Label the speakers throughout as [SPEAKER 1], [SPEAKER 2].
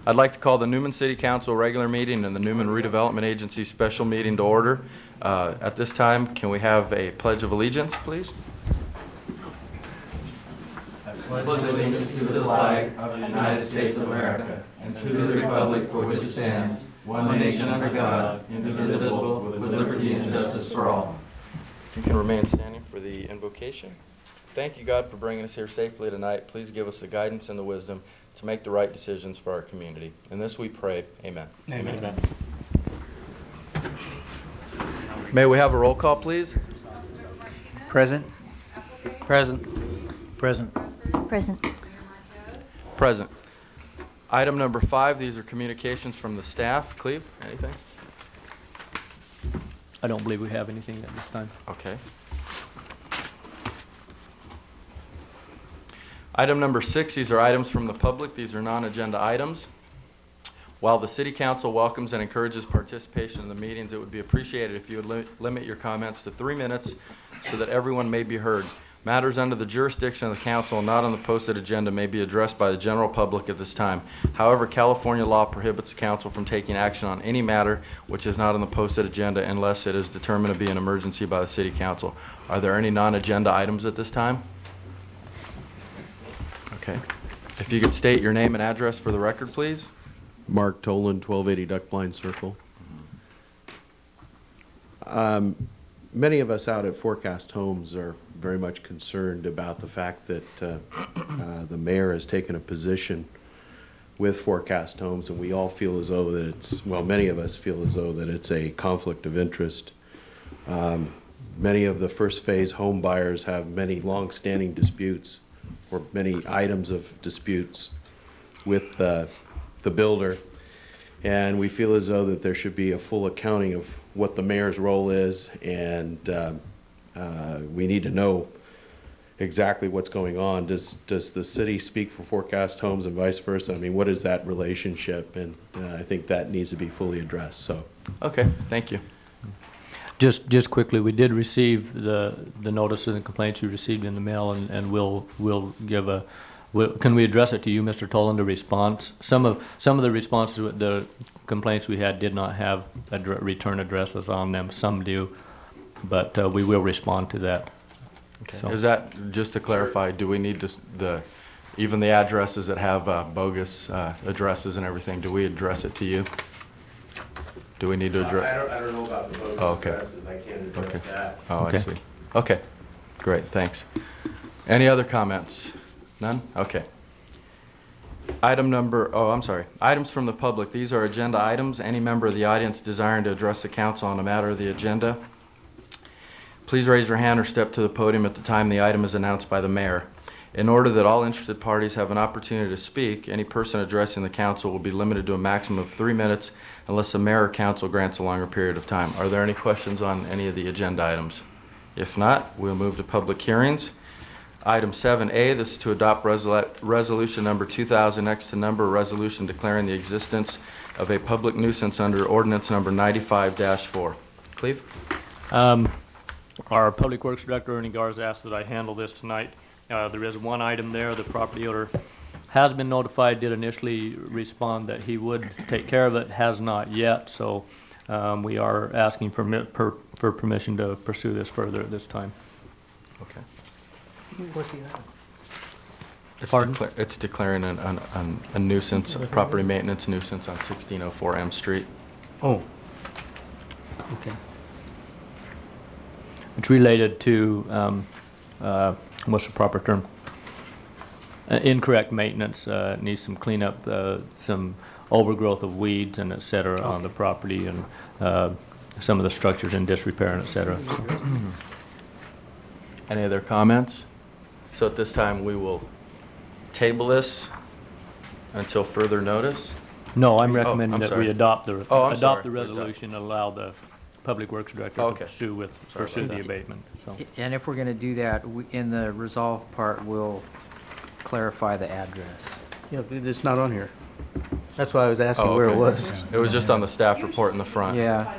[SPEAKER 1] I'd like to call the Newman City Council regular meeting and the Newman Redevelopment Agency special meeting to order. At this time, can we have a Pledge of Allegiance, please?
[SPEAKER 2] I pledge allegiance to the flag of the United States of America and to the republic for which it stands, one nation under God, indivisible, with liberty and justice for all.
[SPEAKER 1] You can remain standing for the invocation. Thank you, God, for bringing us here safely tonight. Please give us the guidance and the wisdom to make the right decisions for our community. In this we pray. Amen.
[SPEAKER 3] Amen. Amen.
[SPEAKER 1] May we have a roll call, please?
[SPEAKER 3] Present. Present. Present.
[SPEAKER 4] Present.
[SPEAKER 1] Present. Item number 5, these are communications from the staff. Cleve, anything?
[SPEAKER 3] I don't believe we have anything at this time.
[SPEAKER 1] Okay. Item number 6, these are items from the public. These are non-agenda items. While the City Council welcomes and encourages participation in the meetings, it would be appreciated if you would limit your comments to 3 minutes so that everyone may be heard. Matters under the jurisdiction of the Council and not on the posted agenda may be addressed by the general public at this time. However, California law prohibits the Council from taking action on any matter which is not on the posted agenda unless it is determined to be an emergency by the City Council. Are there any non-agenda items at this time? Okay. If you could state your name and address for the record, please.
[SPEAKER 5] Mark Tolan, 1280 Duckblind Circle. Many of us out at Forecast Homes are very much concerned about the fact that the mayor has taken a position with Forecast Homes, and we all feel as though that it's, well, many of us feel as though that it's a conflict of interest. Many of the first phase home buyers have many long-standing disputes or many items of disputes with the builder, and we feel as though that there should be a full accounting of what the mayor's role is, and we need to know exactly what's going on. Does the city speak for Forecast Homes and vice versa? I mean, what is that relationship? And I think that needs to be fully addressed. So,
[SPEAKER 1] Okay, thank you.
[SPEAKER 3] Just quickly, we did receive the notices and complaints we received in the mail, and we'll give a. Can we address it to you, Mr. Tolan, the response? Some of the responses, the complaints we had did not have return addresses on them. Some do, but we will respond to that.
[SPEAKER 1] Okay.
[SPEAKER 3] So.
[SPEAKER 1] Is that, just to clarify, do we need even the addresses that have bogus addresses and everything, do we address it to you? Do we need to address?
[SPEAKER 5] I don't know about the bogus addresses. I can't address that.
[SPEAKER 1] Oh,
[SPEAKER 3] Okay.
[SPEAKER 1] I see. Okay, great, thanks. Any other comments? None? Okay. Items from the public. These are agenda items. Any member of the audience desiring to address the council on a matter of the agenda, please raise your hand or step to the podium at the time the item is announced by the mayor. In order that all interested parties have an opportunity to speak, any person addressing the council will be limited to a maximum of 3 minutes unless the mayor or council grants a longer period of time. Are there any questions on any of the agenda items? If not, we'll move to public hearings. Item 7A, this is to adopt resolution number 2000 next to number, resolution declaring the existence of a public nuisance under ordinance number 95-4. Cleve?
[SPEAKER 3] Our Public Works Director, Ernie Garza, asked that I handle this tonight. There is one item there. The property owner has been notified, did initially respond that he would take care of it, has not yet, so we are asking for permission to pursue this further at this time.
[SPEAKER 1] Okay.
[SPEAKER 3] What's he at?
[SPEAKER 1] It's declaring a nuisance, a property maintenance nuisance on 1604 M Street.
[SPEAKER 3] Oh, okay. It's related to, what's the proper term? Incorrect maintenance, needs some cleanup, some overgrowth of weeds and et cetera on the property, and some of the structures in disrepair and et cetera.
[SPEAKER 1] Any other comments? So at this time, we will table this until further notice.
[SPEAKER 3] No, I'm recommending that
[SPEAKER 1] sorry.
[SPEAKER 3] we adopt the
[SPEAKER 1] sorry.
[SPEAKER 3] resolution and allow the Public Works Director
[SPEAKER 1] Okay.
[SPEAKER 3] to pursue the abatement. So.
[SPEAKER 6] And if we're going to do that, in the resolve part, we'll clarify the address.
[SPEAKER 7] Yeah, it's not on here. That's why I was asking where it
[SPEAKER 1] okay.
[SPEAKER 7] was.
[SPEAKER 1] It was just on the staff report in the front.
[SPEAKER 6] Yeah.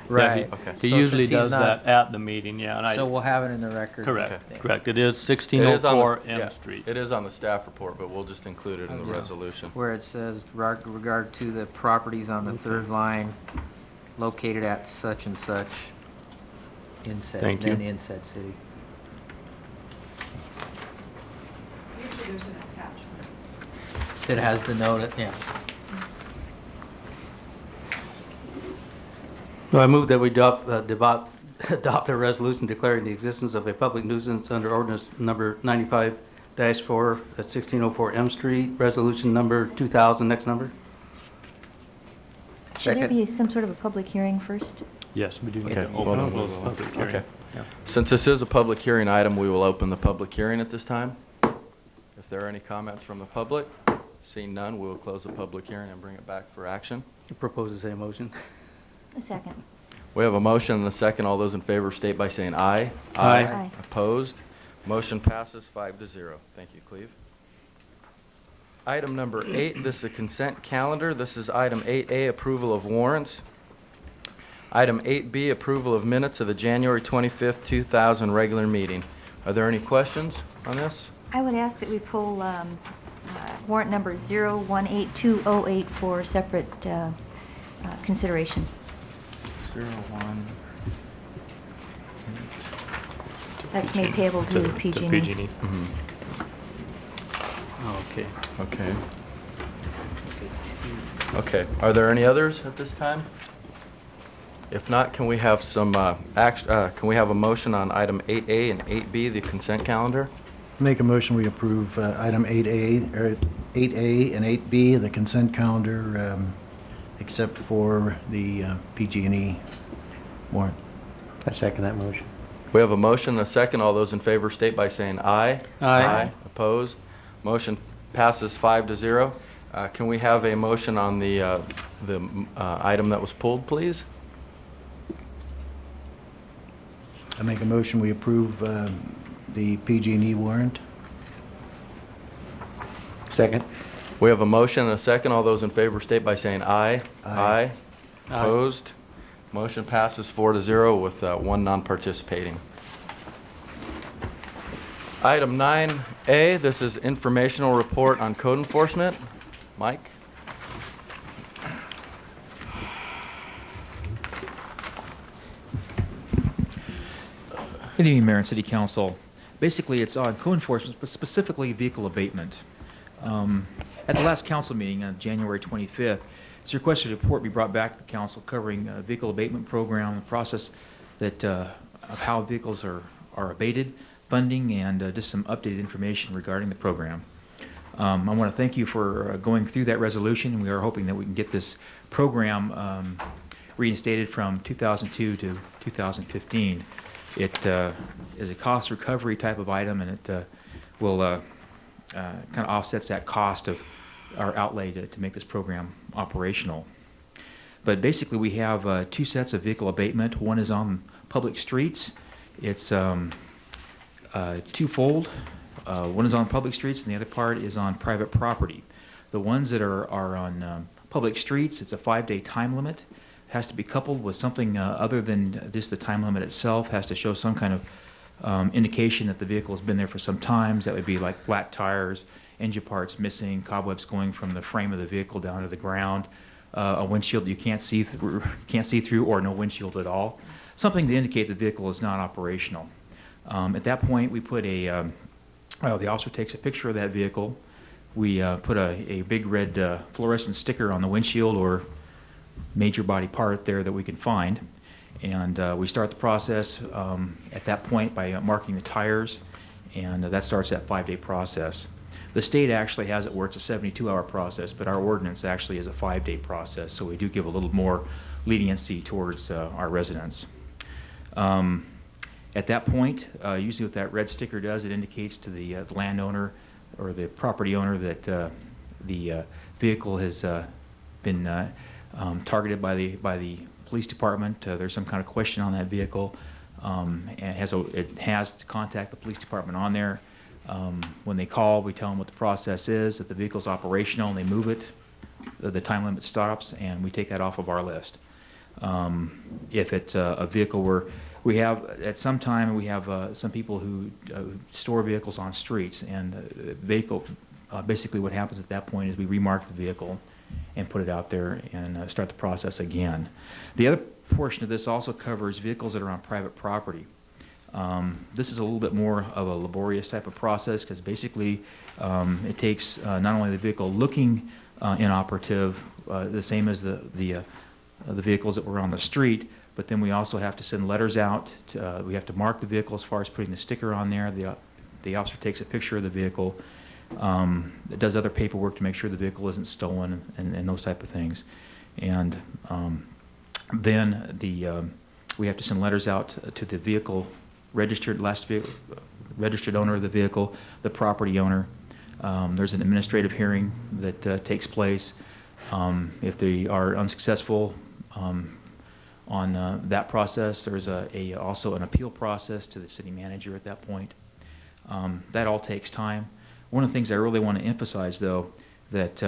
[SPEAKER 6] Right.
[SPEAKER 1] Okay.
[SPEAKER 3] He
[SPEAKER 6] So
[SPEAKER 3] usually
[SPEAKER 6] since he's
[SPEAKER 3] does
[SPEAKER 6] not-
[SPEAKER 3] that at the meeting, yeah, and
[SPEAKER 6] So we'll have it in the record.
[SPEAKER 3] correct,
[SPEAKER 6] Okay.
[SPEAKER 3] correct. It is
[SPEAKER 1] It is on
[SPEAKER 3] 1604
[SPEAKER 1] the-
[SPEAKER 3] M
[SPEAKER 1] yeah,
[SPEAKER 3] Street.
[SPEAKER 1] It is on the staff report, but we'll just include it in the
[SPEAKER 6] Yeah.
[SPEAKER 1] resolution.
[SPEAKER 6] Where it says regard to the properties on the third line located at such and such in said,
[SPEAKER 3] Thank you.
[SPEAKER 6] then in said city.
[SPEAKER 4] Usually there's an attachment.
[SPEAKER 6] That has the note, yeah.
[SPEAKER 7] No, I move that we adopt a resolution declaring the existence of a public nuisance under ordinance number 95-4 at 1604 M Street, resolution number 2000, next number.
[SPEAKER 8] Should there
[SPEAKER 6] Second.
[SPEAKER 8] be some sort of a public hearing first?
[SPEAKER 3] Yes, we do need
[SPEAKER 1] Okay,
[SPEAKER 3] to
[SPEAKER 1] well,
[SPEAKER 3] open
[SPEAKER 1] then
[SPEAKER 3] a
[SPEAKER 1] we will.
[SPEAKER 3] public hearing.
[SPEAKER 1] Okay.
[SPEAKER 3] Yeah.
[SPEAKER 1] Since this is a public hearing item, we will open the public hearing at this time. If there are any comments from the public, seeing none, we will close the public hearing and bring it back for action.
[SPEAKER 7] Propose the same motion.
[SPEAKER 8] A second.
[SPEAKER 1] We have a motion and a second. All those in favor state by saying aye.
[SPEAKER 7] Aye.
[SPEAKER 8] Aye.
[SPEAKER 1] Opposed? Motion passes 5-0. Thank you, Cleve. Item number 8, this is a consent calendar. This is item 8A, approval of warrants. Item 8B, approval of minutes of the January 25th, 2000 regular meeting. Are there any questions on this?
[SPEAKER 8] I would ask that we pull warrant number 018208 for separate consideration.
[SPEAKER 1] 01.
[SPEAKER 8] That's made payable to PG&E.
[SPEAKER 3] PG&E.
[SPEAKER 1] Mhm.
[SPEAKER 3] Okay.
[SPEAKER 1] Okay. Okay. Are there any others at this time? If not, can we have some can we have a motion on item 8A and 8B, the consent calendar?
[SPEAKER 9] Make a motion, we approve item 8A, or 8A and 8B, the consent calendar, except for the PG&E warrant.
[SPEAKER 7] I second that motion.
[SPEAKER 1] We have a motion and a second. All those in favor state by saying aye.
[SPEAKER 7] Aye.
[SPEAKER 1] Opposed? Motion passes 5-0. Can we have a motion on the item that was pulled, please?
[SPEAKER 9] I make a motion, we approve the PG&E warrant.
[SPEAKER 7] Second.
[SPEAKER 1] We have a motion and a second. All those in favor state by saying aye.
[SPEAKER 9] Aye.
[SPEAKER 1] Opposed? Motion passes 4-0 with one non-participating. Item 9A, this is informational report on code enforcement. Mike?
[SPEAKER 10] Good evening, Mayor and City Council. Basically, it's on code enforcement, but specifically vehicle abatement. At the last council meeting on January 25th, it's requested a report be brought back to the council covering vehicle abatement program, the process that of how vehicles are abated, funding, and just some updated information regarding the program. I want to thank you for going through that resolution. We are hoping that we can get this program reinstated from 2002 to 2015. It is a cost recovery type of item, and it will kind of offsets that cost of our outlay to make this program operational. But basically, we have two sets of vehicle abatement. One is on public streets. It's twofold. One is on public streets, and the other part is on private property. The ones that are on public streets, it's a 5-day time limit. Has to be coupled with something other than just the time limit itself. Has to show some kind of indication that the vehicle has been there for some time. That would be like flat tires, engine parts missing, cobwebs going from the frame of the vehicle down to the ground, a windshield you can't see through, or no windshield at all. Something to indicate the vehicle is not operational. At that point, we put the officer takes a picture of that vehicle. We put a big red fluorescent sticker on the windshield or major body part there that we can find, and we start the process at that point by marking the tires, and that starts that 5-day process. The state actually has it where it's a 72-hour process, but our ordinance actually is a 5-day process, so we do give a little more leniency towards our residents. At that point, usually what that red sticker does, it indicates to the landowner or the property owner that the vehicle has been targeted by the police department. There's some kind of question on that vehicle, and it has to contact the police department on there. When they call, we tell them what the process is. If the vehicle's operational and they move it, the time limit stops, and we take that off of our list. If it's a vehicle where we have, at some time, we have some people who store vehicles on streets, and vehicle, basically what happens at that point is we remark the vehicle and put it out there and start the process again. The other portion of this also covers vehicles that are on private property. This is a little bit more of a laborious type of process because basically it takes not only the vehicle looking inoperative, the same as the vehicles that were on the street, but then we also have to send letters out. We have to mark the vehicle as far as putting the sticker on there. The officer takes a picture of the vehicle. It does other paperwork to make sure the vehicle isn't stolen and those type of things. And then we have to send letters out to the vehicle registered owner of the vehicle, the property owner. There's an administrative hearing that takes place. If they are unsuccessful on that process, there's also an appeal process to the city manager at that point. That all takes time. One of the things I really want to emphasize, though, that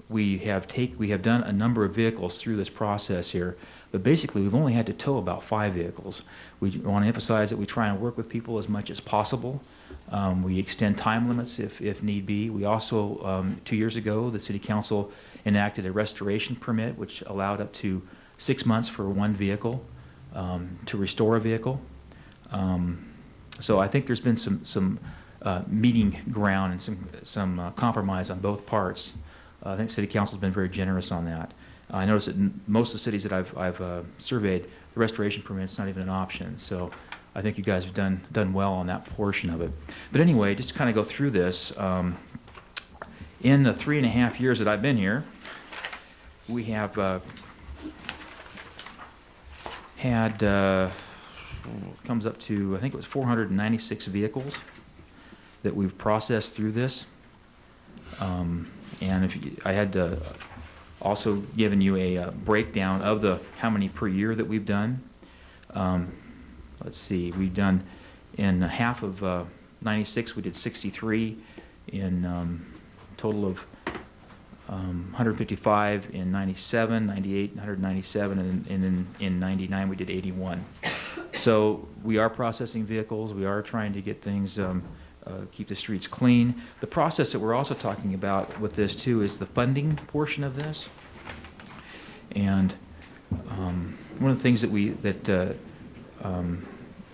[SPEAKER 10] we have done a number of vehicles through this process here, but basically we've only had to tow about 5 vehicles. We want to emphasize that we try and work with people as much as possible. We extend time limits if need be. We also, 2 years ago, the City Council enacted a restoration permit, which allowed up to 6 months for one vehicle to restore a vehicle. So I think there's been some meeting ground and some compromise on both parts. I think City Council's been very generous on that. I noticed that in most of the cities that I've surveyed, the restoration permit's not even an option. So I think you guys have done well on that portion of it. But anyway, just to kind of go through this, in the 3.5 years that I've been here, we have had comes up to, I think it was 496 vehicles that we've processed through this. And I had also given you a breakdown of how many per year that we've done. Let's see, we've done in half of 96, we did 63 in total of 155 in 97, 98, 197, and then in 99 we did 81. So we are processing vehicles. We are trying to get things, keep the streets clean. The process that we're also talking about with this too is the funding portion of this. And one of the things that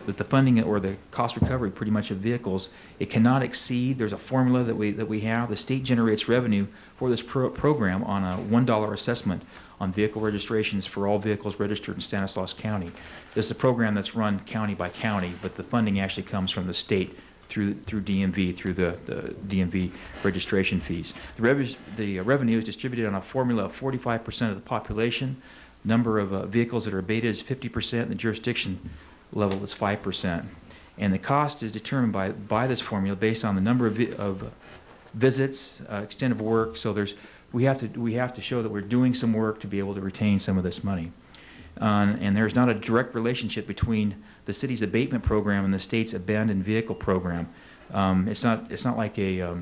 [SPEAKER 10] the funding or the cost recovery pretty much of vehicles, it cannot exceed, there's a formula that we have. The state generates revenue for this program on a $1 assessment on vehicle registrations for all vehicles registered in Stanislaus County. This is a program that's run county by county, but the funding actually comes from the state through DMV, through the DMV registration fees. The revenue is distributed on a formula of 45% of the population. Number of vehicles that are abated is 50%, and the jurisdiction level is 5%. And the cost is determined by this formula based on the number of visits, extent of work. So we have to show that we're doing some work to be able to retain some of this money. And there's not a direct relationship between the city's abatement program and the state's abandoned vehicle program. It's not like a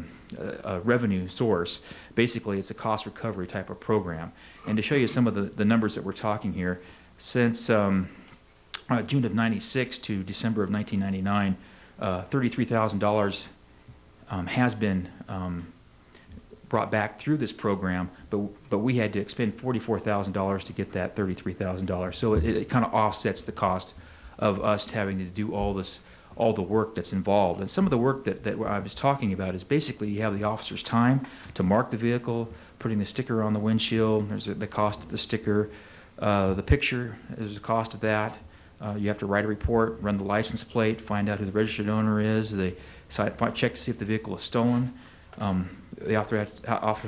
[SPEAKER 10] revenue source. Basically, it's a cost recovery type of program. And to show you some of the numbers that we're talking here, since June of '96 to December of 1999, $33,000 has been brought back through this program, but we had to expend $44,000 to get that $33,000. So it kind of offsets the cost of us having to do all the work that's involved. And some of the work that I was talking about is basically you have the officer's time to mark the vehicle, putting the sticker on the windshield. There's the cost of the sticker. The picture is the cost of that. You have to write a report, run the license plate, find out who the registered owner is. They check to see if the vehicle is stolen. The officer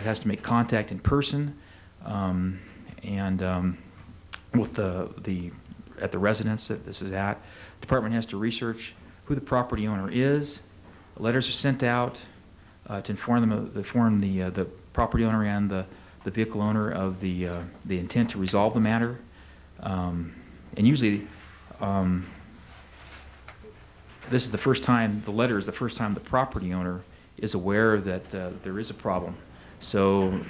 [SPEAKER 10] has to make contact in person and with at the residence that this is at. The department has to research who the property owner is. Letters are sent out to inform the property owner and the vehicle owner of the intent to resolve the matter. And usually, this is the first time the property owner is aware that there is a problem. So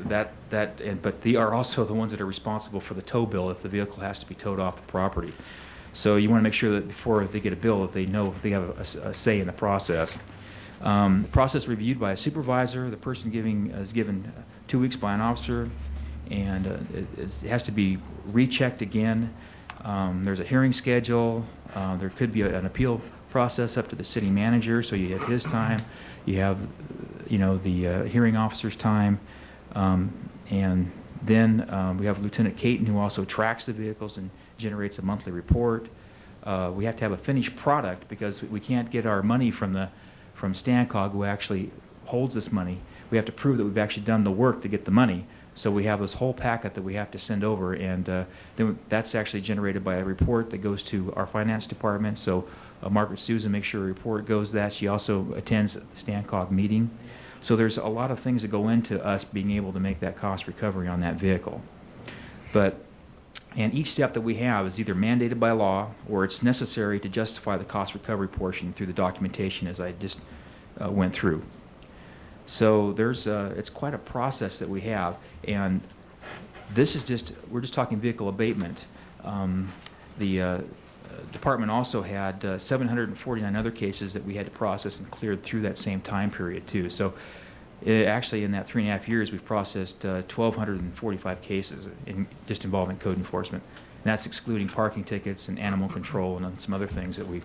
[SPEAKER 10] but they are also the ones that are responsible for the tow bill if the vehicle has to be towed off the property. So you want to make sure that before they get a bill, that they know they have a say in the process. The process reviewed by a supervisor. The person is given 2 weeks by an officer, and it has to be rechecked again. There's a hearing schedule. There could be an appeal process up to the city manager, so you have his time. You have, the hearing officer's time, and then we have Lieutenant Caton, who also tracks the vehicles and generates a monthly report. We have to have a finished product because we can't get our money from Stancog, who actually holds this money. We have to prove that we've actually done the work to get the money. So we have this whole packet that we have to send over, and then that's actually generated by a report that goes to our finance department. So Margaret Souza makes sure a report goes that. She also attends the Stancog meeting. So there's a lot of things that go into us being able to make that cost recovery on that vehicle. And each step that we have is either mandated by law or it's necessary to justify the cost recovery portion through the documentation, as I just went through. So it's quite a process that we have, and we're just talking vehicle abatement. The department also had 749 other cases that we had to process and cleared through that same time period too. So actually in that 3.5 years we've processed 1,245 cases just involving code enforcement. And that's excluding parking tickets and animal control and some other things that we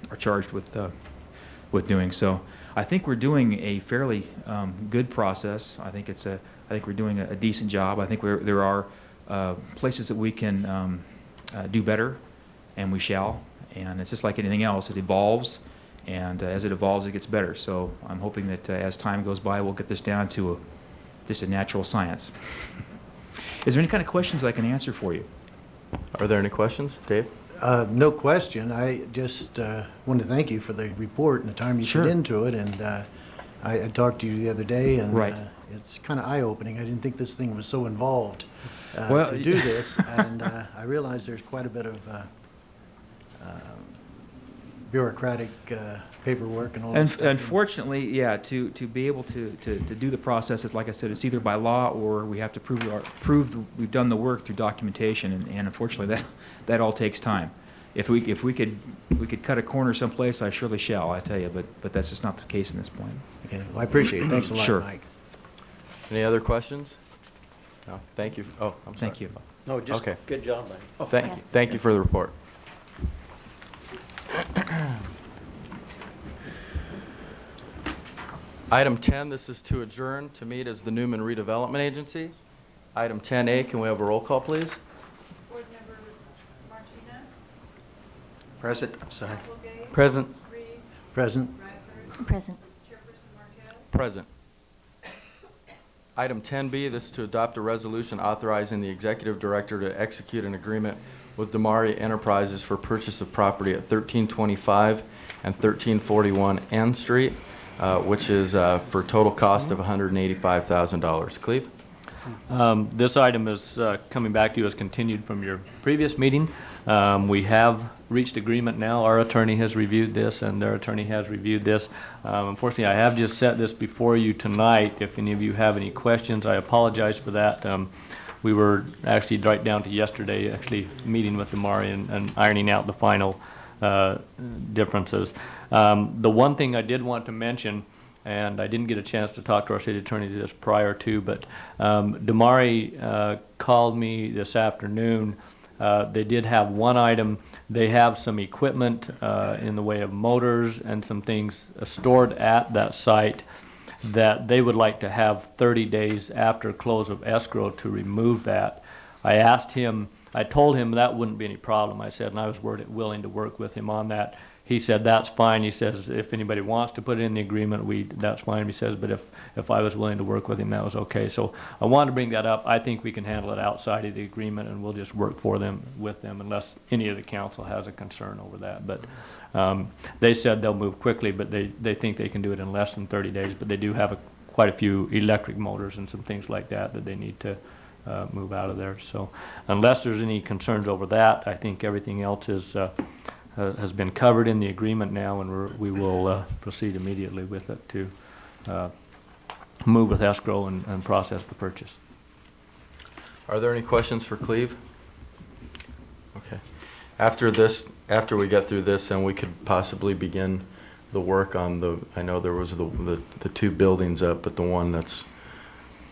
[SPEAKER 10] are charged with doing. So I think we're doing a fairly good process. I think we're doing a decent job. I think there are places that we can do better, and we shall. And it's just like anything else; it evolves, and as it evolves, it gets better. So I'm hoping that as time goes by, we'll get this down to just a natural science. Is there any kind of questions I can answer for you?
[SPEAKER 1] Are there any questions, Dave?
[SPEAKER 9] No question. I just want to thank you for the report and the time you
[SPEAKER 10] Sure.
[SPEAKER 9] put into it. And I talked to you the other day, and
[SPEAKER 10] Right.
[SPEAKER 9] It's kind of eye-opening. I didn't think this thing was so involved
[SPEAKER 10] Well,
[SPEAKER 9] to do this. And I realize there's quite a bit of bureaucratic paperwork and all that stuff.
[SPEAKER 10] Unfortunately, yeah, to be able to do the process, like I said, it's either by law or we have to prove we've done the work through documentation, and unfortunately that all takes time. If we could cut a corner someplace, I surely shall, I tell you, but that's just not the case in this point.
[SPEAKER 9] Okay, well, I appreciate it. Thanks a lot,
[SPEAKER 10] Sure.
[SPEAKER 9] Mike.
[SPEAKER 1] Any other questions? No, thank you. Oh, I'm sorry.
[SPEAKER 10] Thank you.
[SPEAKER 3] No, just
[SPEAKER 1] Okay.
[SPEAKER 3] good job, buddy.
[SPEAKER 1] Thank you. Thank you for the report. Item 10, this is to adjourn to meet as the Newman Redevelopment Agency. Item 10A, can we have a roll call, please?
[SPEAKER 4] Board Member Martina,
[SPEAKER 6] Present, I'm sorry.
[SPEAKER 4] Applegate,
[SPEAKER 7] Present.
[SPEAKER 4] Reed,
[SPEAKER 9] Present.
[SPEAKER 4] Bradford,
[SPEAKER 8] Present.
[SPEAKER 4] Chairperson Marquez.
[SPEAKER 1] Present. Item 10B, this is to adopt a resolution authorizing the executive director to execute an agreement with Damari Enterprises for purchase of property at 1325 and 1341 N Street, which is for a total cost of $185,000. Cleve?
[SPEAKER 3] This item is coming back to you as continued from your previous meeting. We have reached agreement now. Our attorney has reviewed this, and their attorney has reviewed this. Unfortunately, I have just set this before you tonight. If any of you have any questions, I apologize for that. We were actually right down to yesterday, actually meeting with Damari and ironing out the final differences. The one thing I did want to mention, and I didn't get a chance to talk to our city attorney this prior to, but Damari called me this afternoon. They did have one item. They have some equipment in the way of motors and some things stored at that site that they would like to have 30 days after close of escrow to remove that. I told him that wouldn't be any problem. I said, and I was willing to work with him on that. He said, that's fine. He says, if anybody wants to put it in the agreement, that's fine. He says, but if I was willing to work with him, that was okay. So I wanted to bring that up. I think we can handle it outside of the agreement, and we'll just work with them unless any of the council has a concern over that. But they said they'll move quickly, but they think they can do it in less than 30 days. But they do have quite a few electric motors and some things like that they need to move out of there. So unless there's any concerns over that, I think everything else has been covered in the agreement now, and we will proceed immediately with it to move with escrow and process the purchase.
[SPEAKER 1] Are there any questions for Cleve? Okay. After we get through this, then we could possibly begin the work on I know there was the two buildings up, but the one that's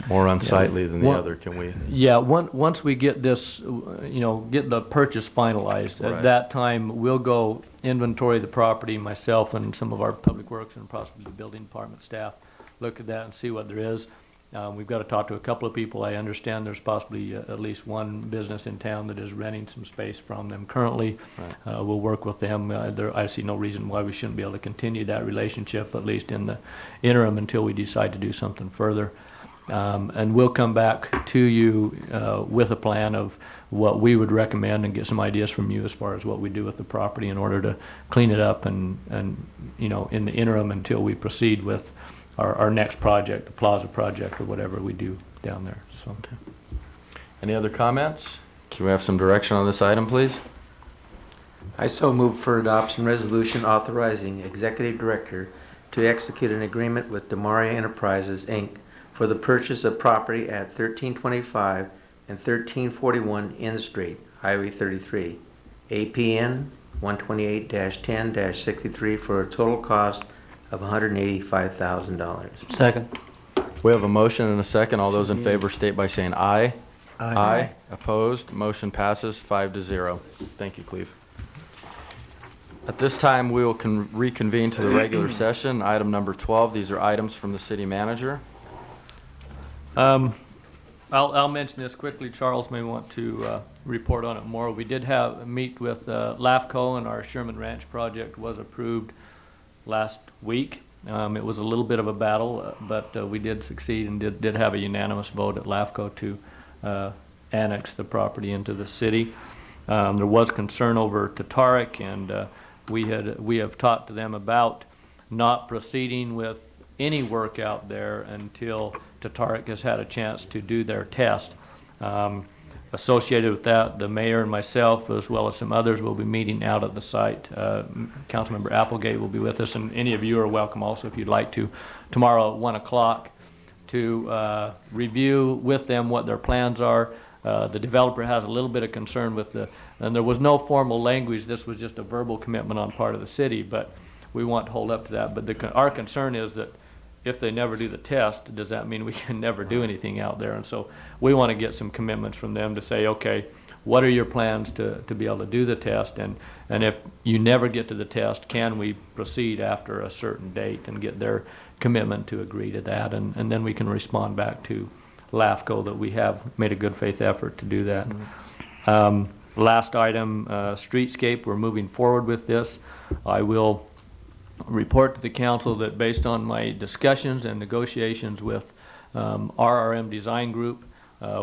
[SPEAKER 1] more unsightly than the
[SPEAKER 3] One-
[SPEAKER 1] other, can we?
[SPEAKER 3] Yeah, once we get this, get the purchase finalized,
[SPEAKER 1] Right.
[SPEAKER 3] at that time, we'll go inventory the property, myself and some of our public works and possibly the building department staff, look at that and see what there is. We've got to talk to a couple of people. I understand there's possibly at least one business in town that is renting some space from them currently.
[SPEAKER 1] Right.
[SPEAKER 3] We'll work with them. I see no reason why we shouldn't be able to continue that relationship, at least in the interim, until we decide to do something further. And we'll come back to you with a plan of what we would recommend and get some ideas from you as far as what we do with the property in order to clean it up and in the interim until we proceed with our next project, the plaza project or whatever we do down there. So.
[SPEAKER 1] Okay. Any other comments? Can we have some direction on this item, please?
[SPEAKER 2] I so move for adoption resolution authorizing executive director to execute an agreement with Demaria Enterprises, Inc. for the purchase of property at 1325 and 1341 N Street, Highway 33, APN 128-10-63 for a total cost of $185,000.
[SPEAKER 7] Second.
[SPEAKER 1] We have a motion and a second. All those in favor state by saying aye.
[SPEAKER 9] Aye.
[SPEAKER 1] Opposed? Motion passes 5-0. Thank you, Cleve. At this time, we will reconvene to the regular session. Item number 12, these are items from the city manager.
[SPEAKER 3] I'll mention this quickly. Charles may want to report on it more. We did meet with LAFCO, and our Sherman Ranch project was approved last week. It was a little bit of a battle, but we did succeed and did have a unanimous vote at LAFCO to annex the property into the city. There was concern over Tatarik, and we have talked to them about not proceeding with any work out there until Tatarik has had a chance to do their test. Associated with that, the mayor and myself, as well as some others, will be meeting out at the site. Councilmember Applegate will be with us, and any of you are welcome also if you'd like to, tomorrow at 1 o'clock to review with them what their plans are. The developer has a little bit of concern with and there was no formal language. This was just a verbal commitment on part of the city, but we want to hold up to that. But our concern is that if they never do the test, does that mean we can never do anything out there? And so we want to get some commitments from them to say, okay, what are your plans to be able to do the test? And if you never get to the test, can we proceed after a certain date and get their commitment to agree to that? And then we can respond back to LAFCO that we have made a good faith effort to do that. Mm-hmm. Last item, streetscape, we're moving forward with this. I will report to the council that based on my discussions and negotiations with RRM Design Group,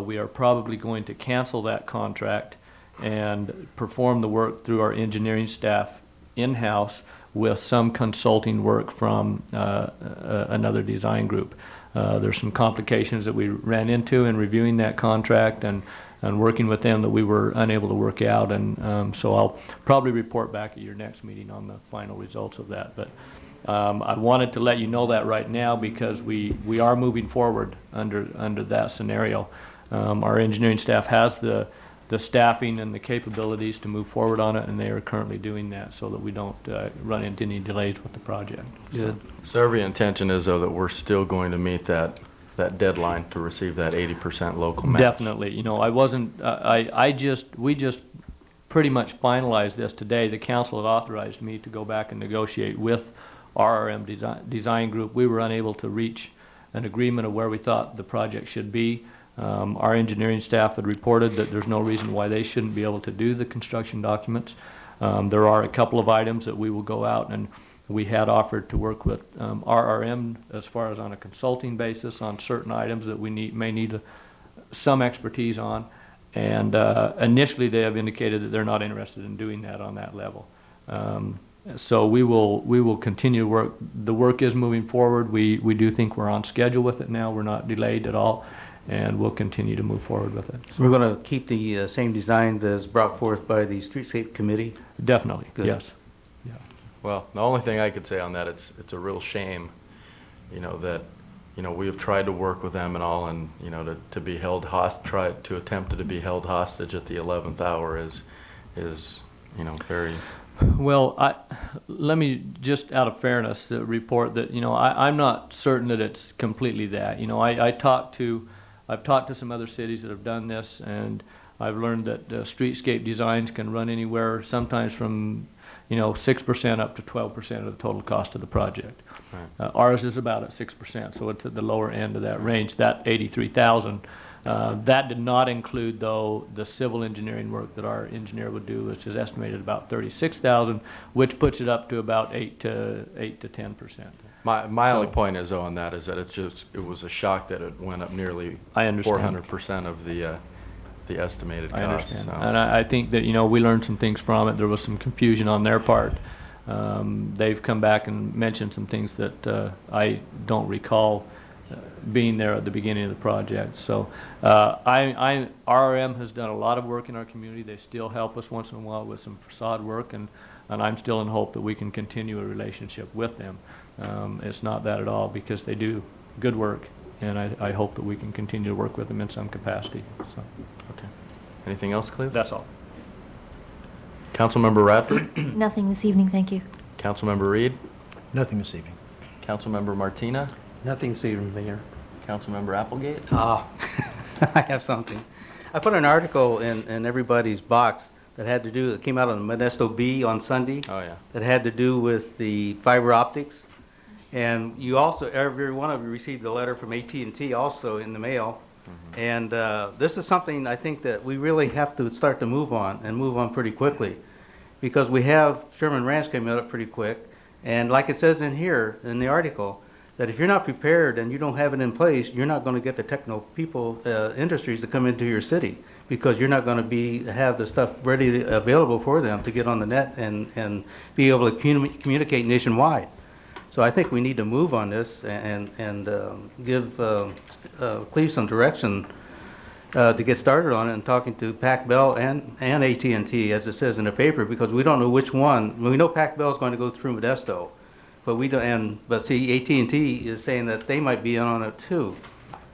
[SPEAKER 3] we are probably going to cancel that contract and perform the work through our engineering staff in-house with some consulting work from another design group. There's some complications that we ran into in reviewing that contract and working with them that we were unable to work out, and so I'll probably report back at your next meeting on the final results of that. But I wanted to let you know that right now because we are moving forward under that scenario. Our engineering staff has the staffing and the capabilities to move forward on it, and they are currently doing that so that we don't run into any delays with the project.
[SPEAKER 7] Good.
[SPEAKER 1] So every intention is, though, that we're still going to meet that deadline to receive that 80% local match.
[SPEAKER 3] Definitely. We just pretty much finalized this today. The council had authorized me to go back and negotiate with RRM Design Group. We were unable to reach an agreement of where we thought the project should be. Our engineering staff had reported that there's no reason why they shouldn't be able to do the construction documents. There are a couple of items that we will go out, and we had offered to work with RRM as far as on a consulting basis on certain items that we may need some expertise on. And initially they have indicated that they're not interested in doing that on that level. So we will continue to work. The work is moving forward. We do think we're on schedule with it now. We're not delayed at all, and we'll continue to move forward with it.
[SPEAKER 7] We're going to keep the same design that's brought forth by the Streetscape Committee?
[SPEAKER 3] Definitely,
[SPEAKER 7] Good.
[SPEAKER 3] yes.
[SPEAKER 1] Well, the only thing I could say on that, it's a real shame, that, we have tried to work with them and all, and, to be held try to attempt to be held hostage at the 11th hour is, very...
[SPEAKER 3] Well, let me, just out of fairness, report that, I'm not certain that it's completely that. I've talked to some other cities that have done this, and I've learned that streetscape designs can run anywhere, sometimes from, 6% up to 12% of the total cost of the project.
[SPEAKER 1] Right.
[SPEAKER 3] Ours is about at 6%, so it's at the lower end of that range, that 83,000. That did not include, though, the civil engineering work that our engineer would do, which is estimated about 36,000, which puts it up to about 8 to 10%.
[SPEAKER 1] My only point is, though, on that is that it was a shock that it went up nearly
[SPEAKER 3] I understand.
[SPEAKER 1] 400% of the estimated cost.
[SPEAKER 3] I understand.
[SPEAKER 1] So.
[SPEAKER 3] And I think that, we learned some things from it. There was some confusion on their part. They've come back and mentioned some things that I don't recall being there at the beginning of the project. So RRM has done a lot of work in our community. They still help us once in a while with some facade work, and I'm still in hope that we can continue a relationship with them. It's not that at all, because they do good work, and I hope that we can continue to work with them in some capacity. So.
[SPEAKER 1] Okay. Anything else, Cleve?
[SPEAKER 3] That's all.
[SPEAKER 1] Councilmember Radford?
[SPEAKER 8] Nothing this evening, thank you.
[SPEAKER 1] Councilmember Reed?
[SPEAKER 9] Nothing this evening.
[SPEAKER 1] Councilmember Martina?
[SPEAKER 2] Nothing this evening, Mayor.
[SPEAKER 1] Councilmember Applegate?
[SPEAKER 7] I have something. I put an article in everybody's box that came out on Modesto B on Sunday.
[SPEAKER 1] Oh, yeah.
[SPEAKER 7] That had to do with the fiber optics. And you also, every one of you received a letter from AT&T also in the mail. Mm-hmm. And this is something I think that we really have to start to move on, and move on pretty quickly. Because we have Sherman Ranch coming up pretty quick. And like it says in here, in the article, that if you're not prepared and you don't have it in place, you're not going to get the techno people, industries to come into your city, because you're not going to have the stuff ready, available for them to get on the net and be able to communicate nationwide. So I think we need to move on this and give Cleve some direction to get started on it, and talking to Pac Bell and AT&T, as it says in the paper, because we don't know which one. We know Pac Bell is going to go through Modesto. But we don't, but see, AT&T is saying that they might be in on it too.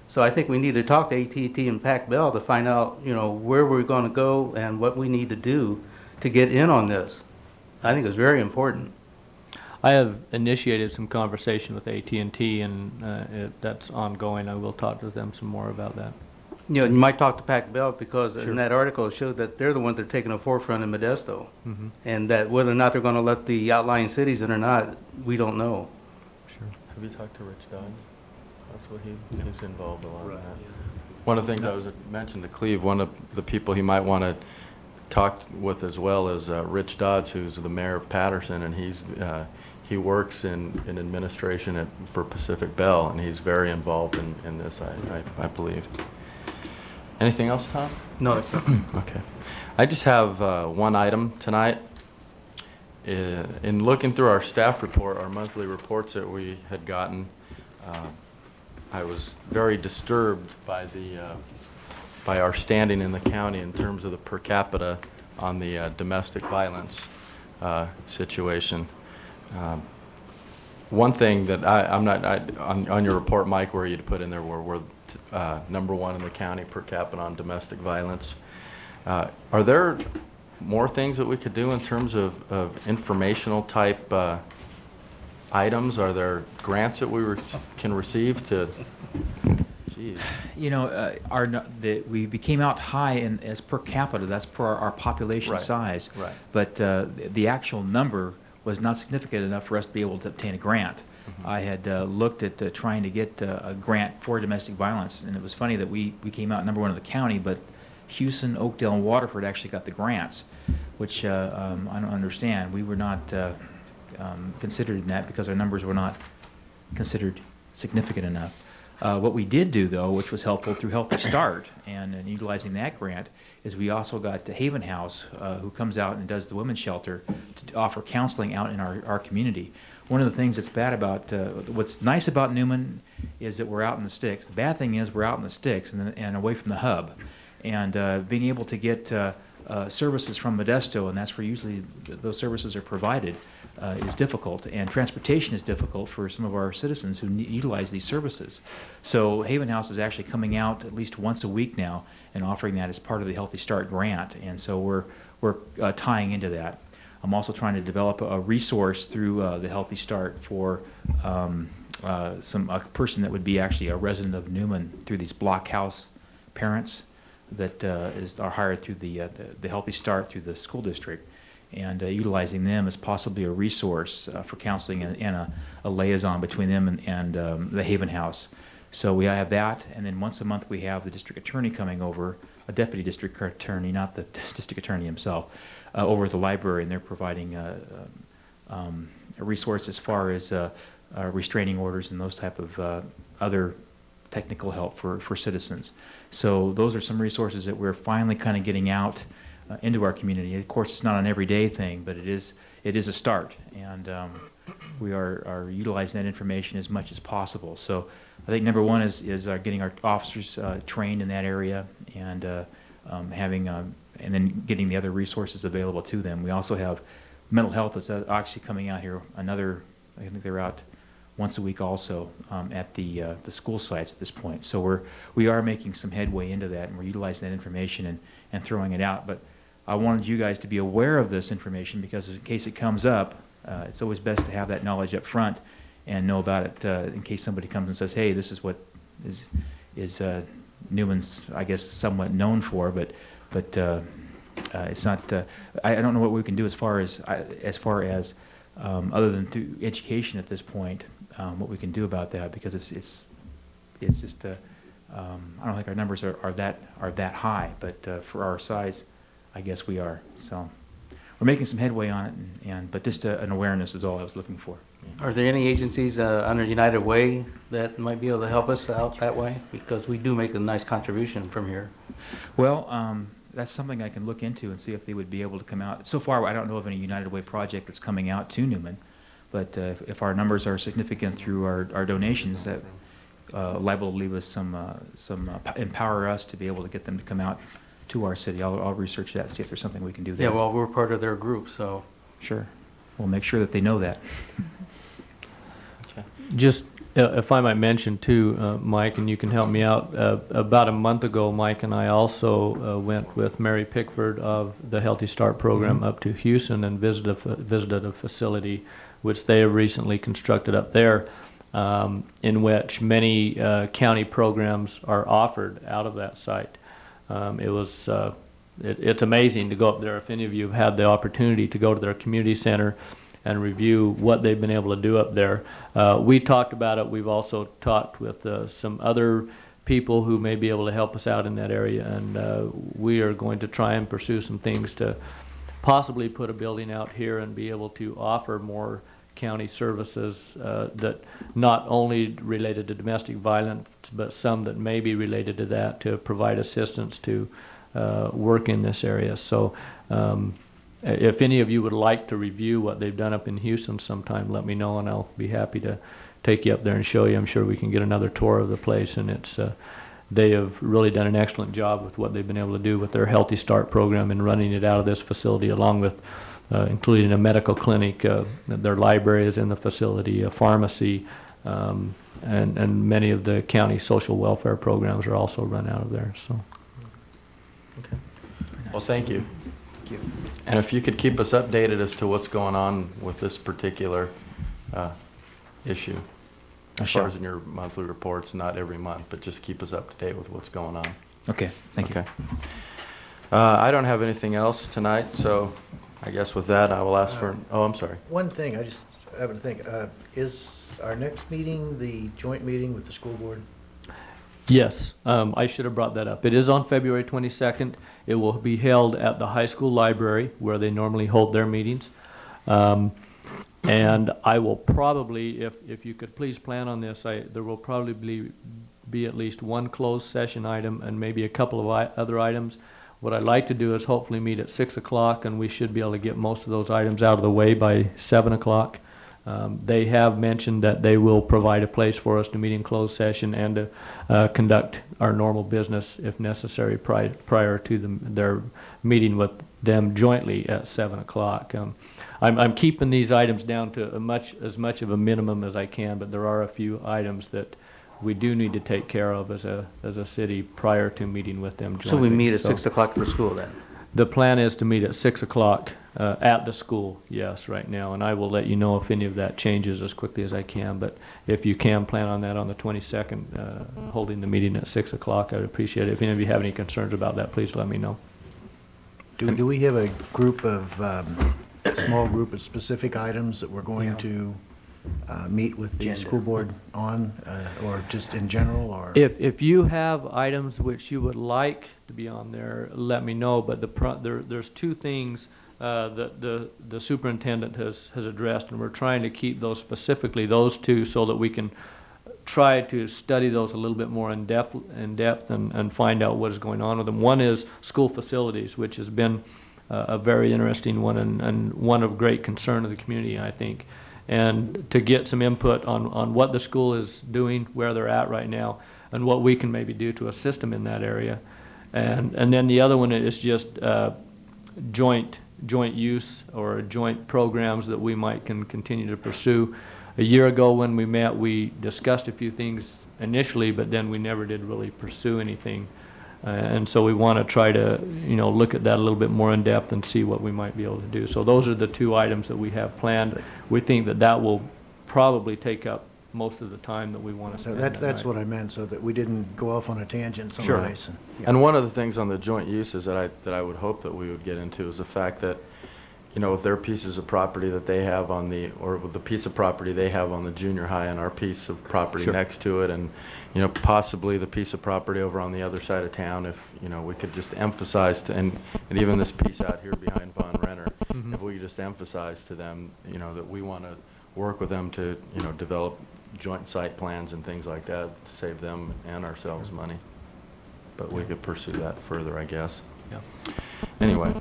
[SPEAKER 7] So I think we need to talk to AT&T and Pac Bell to find out, where we're going to go and what we need to do to get in on this. I think it's very important.
[SPEAKER 3] I have initiated some conversation with AT&T, and that's ongoing. I will talk to them some more about that.
[SPEAKER 7] You might talk to Pac Bell, because
[SPEAKER 3] Sure.
[SPEAKER 7] in that article it showed that they're the ones that are taking the forefront in Modesto.
[SPEAKER 3] Mm-hmm.
[SPEAKER 7] And that whether or not they're going to let the outlying cities in or not, we don't know.
[SPEAKER 3] Sure.
[SPEAKER 1] Have you talked to Rich Dodds? That's what he's involved a lot in that. One of the things I was mentioned to Cleve, one of the people he might want to talk with as well is Rich Dodds, who's the mayor of Patterson, and he works in administration for Pacific Bell, and he's very involved in this, I believe. Anything else, Tom?
[SPEAKER 7] No, that's not.
[SPEAKER 1] Okay. I just have one item tonight. In looking through our staff report, our monthly reports that we had gotten, I was very disturbed by by our standing in the county in terms of the per capita on the domestic violence situation. One thing that on your report, Mike, where you'd put in there we're number one in the county per capita on domestic violence. Are there more things that we could do in terms of informational type items? Are there grants that we can receive to? Geez.
[SPEAKER 10] We came out high as per capita. That's per our population
[SPEAKER 1] Right.
[SPEAKER 10] size.
[SPEAKER 1] Right.
[SPEAKER 10] But the actual number was not significant enough for us to be able to obtain a grant.
[SPEAKER 1] Mm-hmm.
[SPEAKER 10] I had looked at trying to get a grant for domestic violence, and it was funny that we came out number one in the county, but Houston, Oakdale, and Waterford actually got the grants, which I don't understand. We were not considered in that because our numbers were not considered significant enough. What we did do, though, which was helpful through Healthy Start and utilizing that grant, is we also got Haven House, who comes out and does the women's shelter, to offer counseling out in our community. One of the things that's bad about, what's nice about Newman is that we're out in the sticks. The bad thing is we're out in the sticks and away from the hub. And being able to get services from Modesto, and that's where usually those services are provided, is difficult, and transportation is difficult for some of our citizens who utilize these services. So Haven House is actually coming out at least once a week now and offering that as part of the Healthy Start grant, and so we're tying into that. I'm also trying to develop a resource through the Healthy Start for a person that would be actually a resident of Newman through these block house parents that are hired through the Healthy Start through the school district, and utilizing them as possibly a resource for counseling and a liaison between them and the Haven House. So we have that, and then once a month we have the district attorney coming over, a deputy district attorney, not the district attorney himself, over at the library, and they're providing a resource as far as restraining orders and those type of other technical help for citizens. So those are some resources that we're finally kind of getting out into our community. Of course, it's not an everyday thing, but it is a start, and we are utilizing that information as much as possible. So I think number one is getting our officers trained in that area, and and then getting the other resources available to them. We also have mental health that's actually coming out here. I think they're out once a week also at the school sites at this point. So we are making some headway into that, and we're utilizing that information and throwing it out. But I wanted you guys to be aware of this information, because in case it comes up, it's always best to have that knowledge up front and know about it in case somebody comes and says, hey, this is what is Newman's, I guess, somewhat known for, but it's not. I don't know what we can do as far as other than through education at this point, what we can do about that, because it's just I don't think our numbers are that high, but for our size, I guess we are. So we're making some headway on it, but just an awareness is all I was looking for.
[SPEAKER 7] Are there any agencies under United Way that might be able to help us out that way? Because we do make a nice contribution from here.
[SPEAKER 10] Well, that's something I can look into and see if they would be able to come out. So far, I don't know of any United Way project that's coming out to Newman, but if our numbers are significant through our donations, that liable to leave us some empower us to be able to get them to come out to our city. I'll research that and see if there's something we can do there.
[SPEAKER 7] Yeah, well, we're part of their group, so.
[SPEAKER 10] Sure. We'll make sure that they know that.
[SPEAKER 3] Just, if I might mention too, Mike, and you can help me out, about a month ago, Mike and I also went with Mary Pickford of the Healthy Start program up to Houston and visited a facility which they have recently constructed up there, in which many county programs are offered out of that site. It's amazing to go up there. If any of you have had the opportunity to go to their community center and review what they've been able to do up there. We talked about it. We've also talked with some other people who may be able to help us out in that area, and we are going to try and pursue some things to possibly put a building out here and be able to offer more county services that not only related to domestic violence, but some that may be related to that, to provide assistance to work in this area. So if any of you would like to review what they've done up in Houston sometime, let me know, and I'll be happy to take you up there and show you. I'm sure we can get another tour of the place, and they have really done an excellent job with what they've been able to do with their Healthy Start program and running it out of this facility, along with including a medical clinic. Their library is in the facility, a pharmacy, and many of the county social welfare programs are also run out of there. So.
[SPEAKER 1] Okay. Well, thank you. And if you could keep us updated as to what's going on with this particular issue, as far as in your monthly reports, not every month, but just keep us up to date with what's going on.
[SPEAKER 10] Okay, thank you.
[SPEAKER 1] Okay. I don't have anything else tonight, so I guess with that I will ask for, oh, I'm sorry.
[SPEAKER 9] One thing, I just happen to think, is our next meeting the joint meeting with the school board?
[SPEAKER 3] Yes, I should have brought that up. It is on February 22nd. It will be held at the high school library where they normally hold their meetings. And I will probably, if you could please plan on this, there will probably be at least one closed session item and maybe a couple of other items. What I'd like to do is hopefully meet at 6 o'clock, and we should be able to get most of those items out of the way by 7 o'clock. They have mentioned that they will provide a place for us to meet in closed session and to conduct our normal business if necessary prior to their meeting with them jointly at 7 o'clock. I'm keeping these items down to as much of a minimum as I can, but there are a few items that we do need to take care of as a city prior to meeting with them jointly.
[SPEAKER 7] So we meet at 6 o'clock for school then?
[SPEAKER 3] The plan is to meet at 6 o'clock at the school, yes, right now, and I will let you know if any of that changes as quickly as I can, but if you can plan on that on the 22nd, holding the meeting at 6 o'clock, I'd appreciate it. If any of you have any concerns about that, please let me know.
[SPEAKER 9] Do we have a group of, a small group of specific items that we're going to meet with the school board on, or just in general, or?
[SPEAKER 3] If you have items which you would like to be on there, let me know, but there's two things that the superintendent has addressed, and we're trying to keep those specifically, those two, so that we can try to study those a little bit more in depth and find out what is going on with them. One is school facilities, which has been a very interesting one and one of great concern to the community, I think. And to get some input on what the school is doing, where they're at right now, and what we can maybe do to assist them in that area. And then the other one is just joint use or joint programs that we might can continue to pursue. A year ago when we met, we discussed a few things initially, but then we never did really pursue anything. And so we want to try to, look at that a little bit more in depth and see what we might be able to do. So those are the two items that we have planned. We think that will probably take up most of the time that we want to
[SPEAKER 9] So
[SPEAKER 3] spend.
[SPEAKER 9] that's what I meant, so that we didn't go off on a tangent someplace.
[SPEAKER 1] Sure. And one of the things on the joint uses that I would hope that we would get into is the fact that, if there are pieces of property that they have on or the piece of property they have on the junior high and our piece of property
[SPEAKER 3] Sure.
[SPEAKER 1] next to it, and, possibly the piece of property over on the other side of town, if, we could just emphasize and even this piece out here behind Von Renner,
[SPEAKER 3] Mhm.
[SPEAKER 1] if we could just emphasize to them, that we want to work with them to, develop joint site plans and things like that to save them and ourselves money. But we could pursue that further, I guess.
[SPEAKER 3] Yeah.
[SPEAKER 1] Anyway,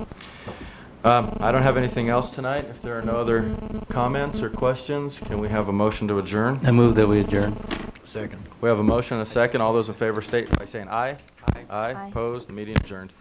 [SPEAKER 1] I don't have anything else tonight. If there are no other comments or questions, can we have a motion to adjourn?
[SPEAKER 7] I move that we adjourn.
[SPEAKER 9] Second.
[SPEAKER 1] We have a motion and a second. All those in favor state by saying aye.
[SPEAKER 8] Aye.
[SPEAKER 1] Opposed? Meeting adjourned.